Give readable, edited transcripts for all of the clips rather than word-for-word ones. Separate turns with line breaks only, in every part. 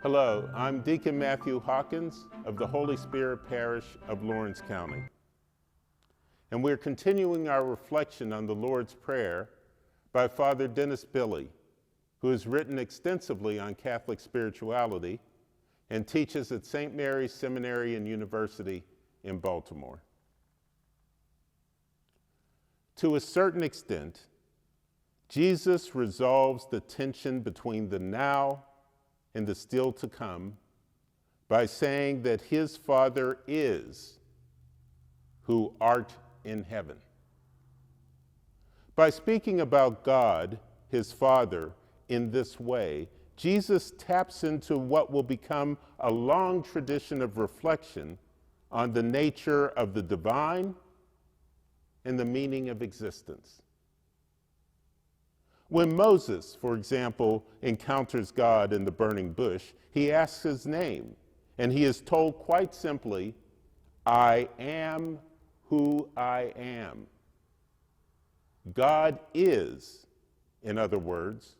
Hello, I'm Deacon Matthew Hawkins of the Holy Spirit Parish of Lawrence County. And we're continuing our reflection on the Lord's Prayer by Father Dennis Billy, who has written extensively on Catholic spirituality and teaches at St. Mary's Seminary and University in Baltimore. To a certain extent, Jesus resolves the tension between the now and the still to come by saying that his Father is who art in heaven. By speaking about God, his Father, in this way, Jesus taps into what will become a long tradition of reflection on the nature of the divine and the meaning of existence. When Moses, for example, encounters God in the burning bush, he asks his name, and he is told quite simply, "I am who I am." God is, in other words,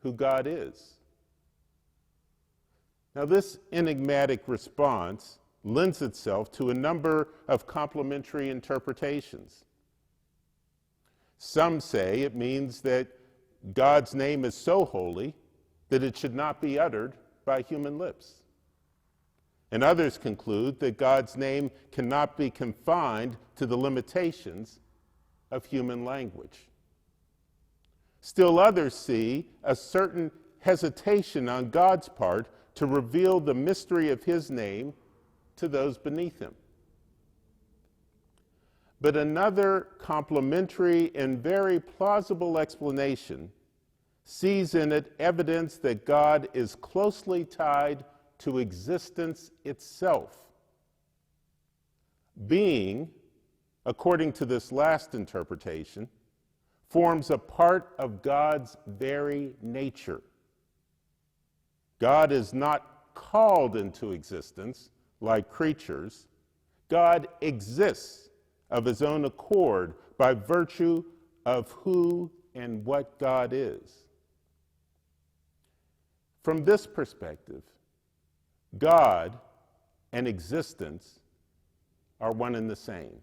who God is. Now, this enigmatic response lends itself to a number of complementary interpretations. Some say it means that God's name is so holy that it should not be uttered by human lips. And others conclude that God's name cannot be confined to the limitations of human language. Still others see a certain hesitation on God's part to reveal the mystery of his name to those beneath him. But another complementary and very plausible explanation sees in it evidence that God is closely tied to existence itself. Being, according to this last interpretation, forms a part of God's very nature. God is not called into existence like creatures. God exists of his own accord by virtue of who and what God is. From this perspective, God and existence are one and the same.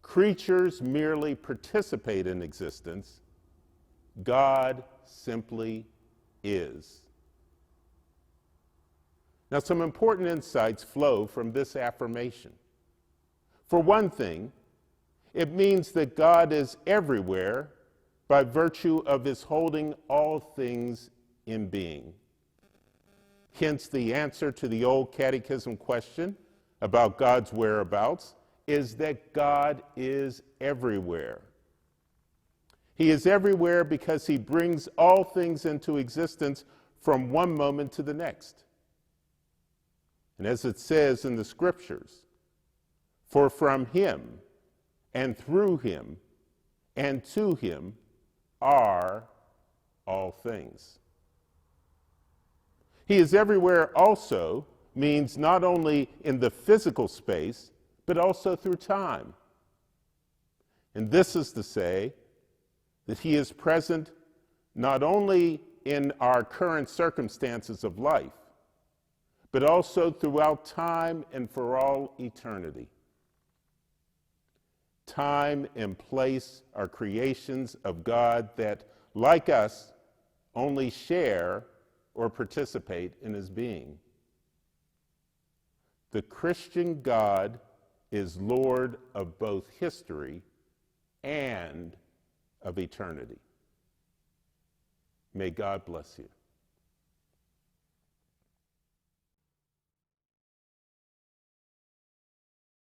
Creatures merely participate in existence. God simply is. Now, some important insights flow from this affirmation. For one thing, it means that God is everywhere by virtue of his holding all things in being. Hence, the answer to the old catechism question about God's whereabouts is that God is everywhere. He is everywhere because he brings all things into existence from one moment to the next. And as it says in the scriptures, for from him and through him and to him are all things. He is everywhere also means not only in the physical space, but also through time. And this is to say that he is present not only in our current circumstances of life, but also throughout time and for all eternity. Time and place are creations of God that, like us, only share or participate in his being. The Christian God is Lord of both history and of eternity. May God bless you.